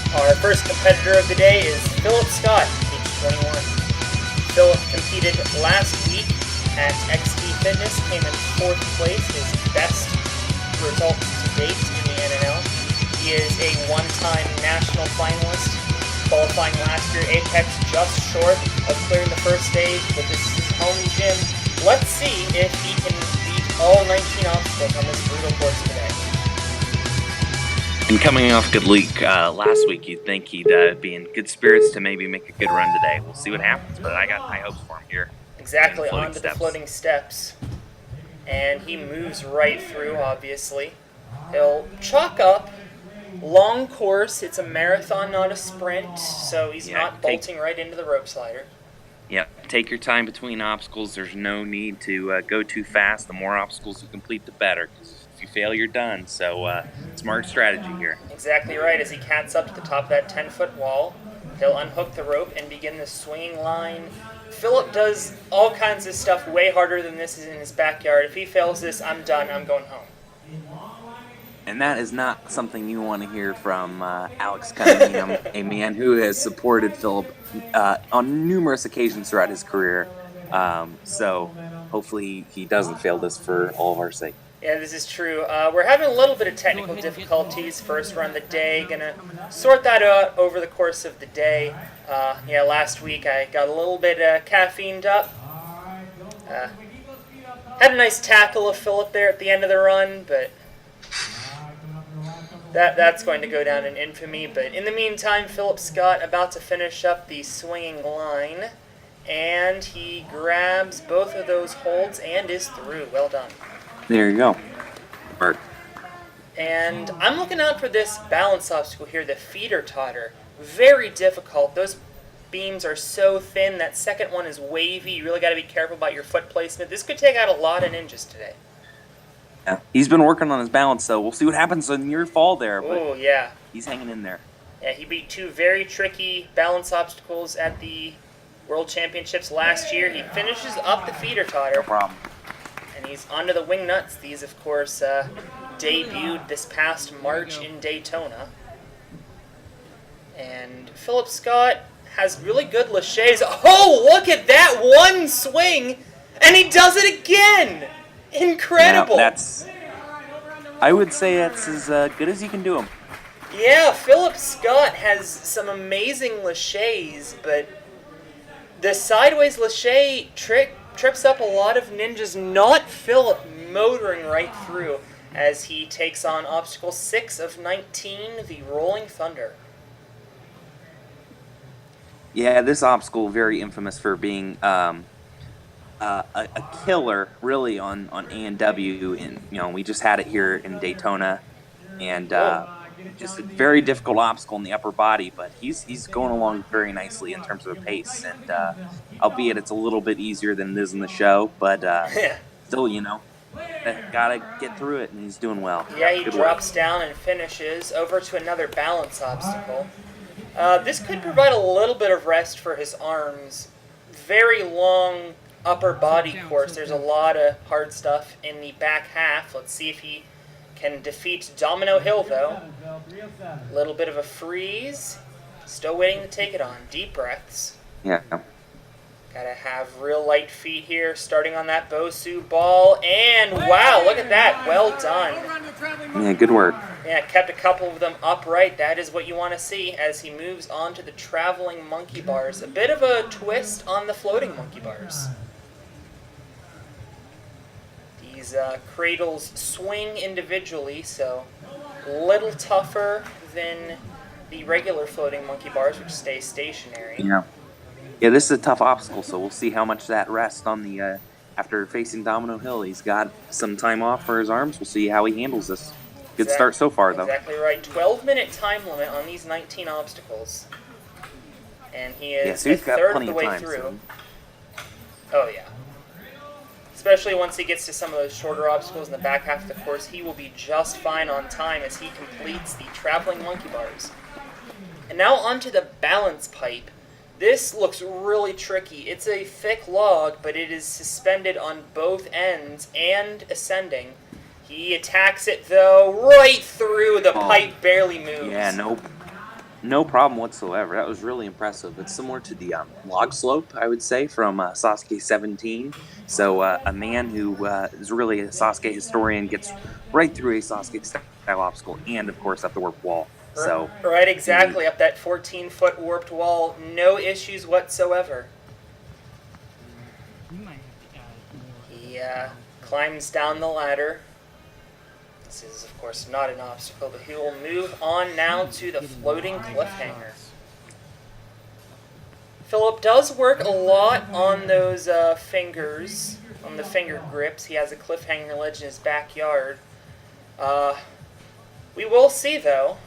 Our first competitor of the day is Philip Scott, age 21. Philip competed last week at XT Fitness, came in 4th place, his best result to date in the NNL. He is a one-time national finalist, qualifying last year Apex just short of clearing the first stage, but this is his home gym. Let's see if he can beat all 19 obstacles on this brutal course today. And coming off good leak last week, you'd think he'd be in good spirits to maybe make a good run today. We'll see what happens, but I got high hopes for him here. Exactly, onto the floating steps. And he moves right through, obviously. He'll chalk up. Long course, it's a marathon, not a sprint, so he's not bolting right into the rope slider. Yep, take your time between obstacles. There's no need to go too fast. The more obstacles you complete, the better. If you fail, you're done. So, smart strategy here. Exactly right. As he cats up to the top of that 10-foot wall, he'll unhook the rope and begin the swinging line. Philip does all kinds of stuff way harder than this is in his backyard. If he fails this, I'm done. I'm going home. And that is not something you want to hear from Alex Cunningham, a man who has supported Philip on numerous occasions throughout his career. So hopefully he doesn't fail this for all of our sake. Yeah, this is true. We're having a little bit of technical difficulties first run of the day. Gonna sort that out over the course of the day. Last week I got a little bit caffeined up. Had a nice tackle of Philip there at the end of the run, but that's going to go down in infamy. But in the meantime, Philip Scott about to finish up the swinging line, and he grabs both of those holds and is through. Well done. There you go. Bert. And I'm looking out for this balance obstacle here, the feeder totter. Very difficult. Those beams are so thin. That second one is wavy. You really got to be careful about your foot placement. This could take out a lot of ninjas today. Yeah, he's been working on his balance, so we'll see what happens on your fall there. Oh, yeah. He's hanging in there. Yeah, he beat 2 very tricky balance obstacles at the World Championships last year. He finishes up the feeder totter. No problem. And he's onto the wing nuts. These, of course, debuted this past March in Daytona. And Philip Scott has really good laches. Oh, look at that one swing! And he does it again! Incredible! Yeah, I would say that's as good as you can do them. Yeah, Philip Scott has some amazing laches, but the sideways lache trips up a lot of ninjas, not Philip motoring right through as he takes on obstacle 6 of 19, the Rolling Thunder. Yeah, this obstacle very infamous for being a killer, really, on A&W. And we just had it here in Daytona, and just a very difficult obstacle in the upper body. But he's going along very nicely in terms of the pace, and albeit it's a little bit easier than it is in the show, but still, gotta get through it, and he's doing well. Yeah, he drops down and finishes over to another balance obstacle. This could provide a little bit of rest for his arms. Very long upper body course. There's a lot of hard stuff in the back half. Let's see if he can defeat Domino Hill, though. A little bit of a freeze. Still waiting to take it on. Deep breaths. Yeah. Gotta have real light feet here, starting on that Bosu ball. And wow, look at that. Well done. Yeah, good work. Yeah, kept a couple of them upright. That is what you want to see as he moves on to the traveling monkey bars. A bit of a twist on the floating monkey bars. These cradles swing individually, so a little tougher than the regular floating monkey bars, which stay stationary. Yeah. Yeah, this is a tough obstacle, so we'll see how much that rests on the after facing Domino Hill. He's got some time off for his arms. We'll see how he handles this. Good start so far, though. Exactly right. 12-minute time limit on these 19 obstacles. And he is a third of the way through. Oh, yeah. Especially once he gets to some of those shorter obstacles in the back half of the course, he will be just fine on time as he completes the traveling monkey bars. And now onto the balance pipe. This looks really tricky. It's a thick log, but it is suspended on both ends and ascending. He attacks it, though, right through. The pipe barely moves. Yeah, nope. No problem whatsoever. That was really impressive. It's similar to the log slope, I would say, from Sasuke 17. So a man who is really a Sasuke historian gets right through a Sasuke style obstacle and, of course, up the warp wall. So right, exactly. Up that 14-foot warped wall. No issues whatsoever. He climbs down the ladder. This is, of course, not an obstacle, but he will move on now to the floating cliffhanger. Philip does work a lot on those fingers, on the finger grips. He has a cliffhanger ledge in his backyard. We will see, though,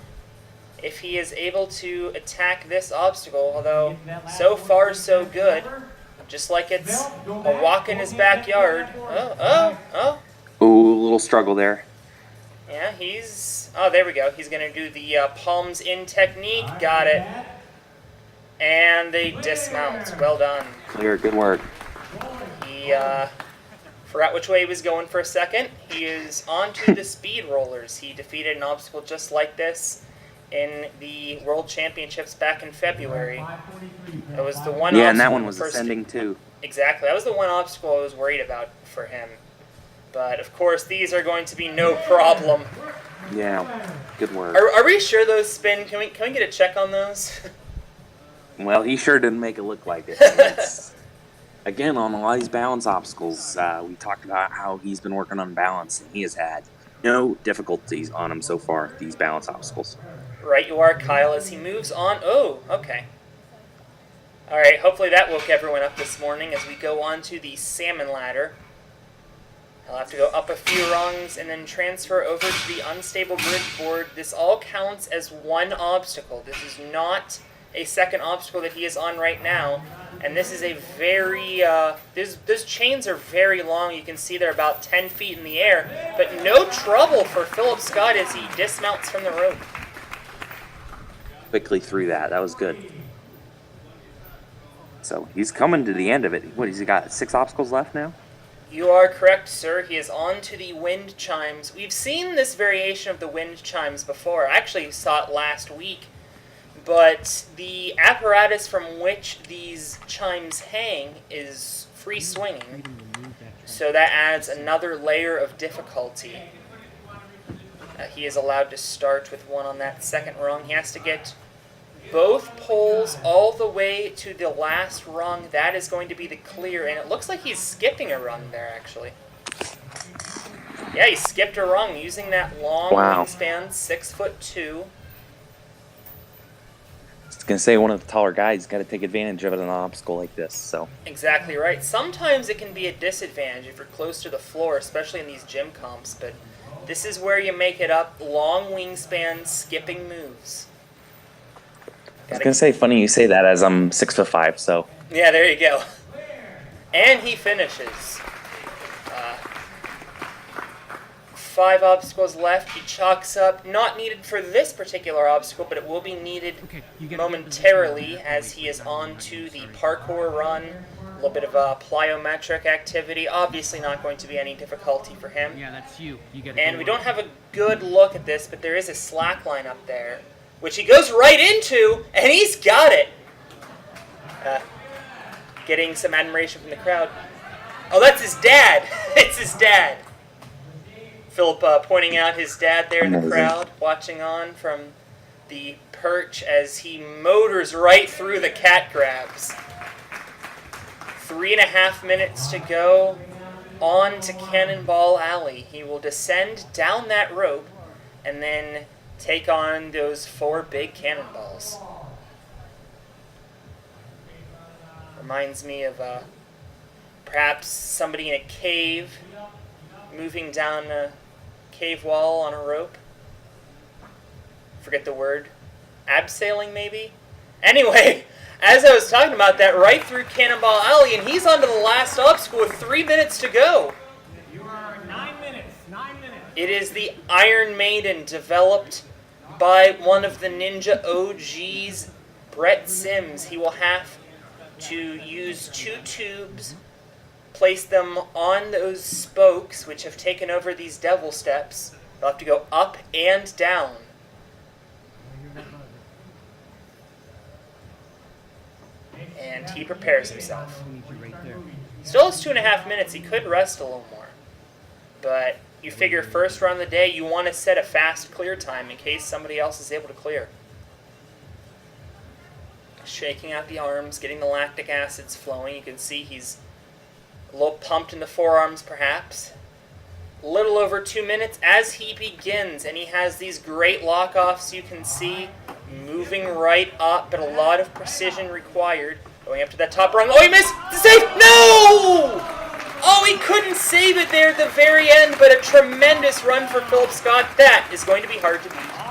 if he is able to attack this obstacle, although so far so good. Just like it's a walk in his backyard. Oh. Ooh, a little struggle there. Yeah, oh, there we go. He's going to do the palms in technique. Got it. And they dismount. Well done. Clear, good work. He forgot which way he was going for a second. He is onto the speed rollers. He defeated an obstacle just like this in the World Championships back in February. It was the one. Yeah, and that one was ascending too. Exactly. That was the one obstacle I was worried about for him. But, of course, these are going to be no problem. Yeah, good work. Are we sure those spin? Can we get a check on those? Well, he sure didn't make it look like it. Again, on a lot of these balance obstacles, we talked about how he's been working on balance, and he has had no difficulties on him so far, these balance obstacles. Right you are, Kyle, as he moves on. Oh, okay. All right, hopefully that woke everyone up this morning as we go on to the salmon ladder. I'll have to go up a few rungs and then transfer over to the unstable grid board. This all counts as one obstacle. This is not a second obstacle that he is on right now. And this is a very, those chains are very long. You can see they're about 10 feet in the air. But no trouble for Philip Scott as he dismounts from the rope. Quickly through that. That was good. So he's coming to the end of it. What, has he got 6 obstacles left now? You are correct, sir. He is on to the wind chimes. We've seen this variation of the wind chimes before. I actually saw it last week. But the apparatus from which these chimes hang is free swinging. So that adds another layer of difficulty. He is allowed to start with one on that second rung. He has to get both poles all the way to the last rung. That is going to be the clear, and it looks like he's skipping a rung there, actually. Yeah, he skipped a rung using that long wingspan, 6'2". I was going to say, one of the taller guys got to take advantage of it on an obstacle like this. So exactly right. Sometimes it can be a disadvantage if you're close to the floor, especially in these gym comps, but this is where you make it up. Long wingspan, skipping moves. I was going to say, funny you say that as I'm 6'5", so. Yeah, there you go. And he finishes. 5 obstacles left. He chalks up. Not needed for this particular obstacle, but it will be needed momentarily as he is on to the parkour run. A little bit of a plyometric activity. Obviously not going to be any difficulty for him. Yeah, that's you. And we don't have a good look at this, but there is a slack line up there, which he goes right into, and he's got it. Getting some admiration from the crowd. Oh, that's his dad. It's his dad. Philip pointing out his dad there in the crowd, watching on from the perch as he motors right through the cat grabs. 3.5 minutes to go on to Cannonball Alley. He will descend down that rope and then take on those 4 big cannonballs. Reminds me of perhaps somebody in a cave moving down a cave wall on a rope. Forget the word. Abseiling, maybe? Anyway, as I was talking about that, right through Cannonball Alley, and he's on to the last obstacle with 3 minutes to go. You are 9 minutes. 9 minutes. It is the Iron Maiden, developed by one of the Ninja OGs, Brett Sims. He will have to use 2 tubes, place them on those spokes which have taken over these devil steps. They'll have to go up and down. And he prepares himself. Still has 2.5 minutes. He could rest a little more. But you figure first run of the day, you want to set a fast clear time in case somebody else is able to clear. Shaking out the arms, getting the lactic acids flowing. You can see he's a little pumped in the forearms perhaps. A little over 2 minutes as he begins, and he has these great lock-offs you can see, moving right up, but a lot of precision required. Going up to that top rung. Oh, he missed! The save! No! Oh, he couldn't save it there at the very end, but a tremendous run for Philip Scott. That is going to be hard to beat.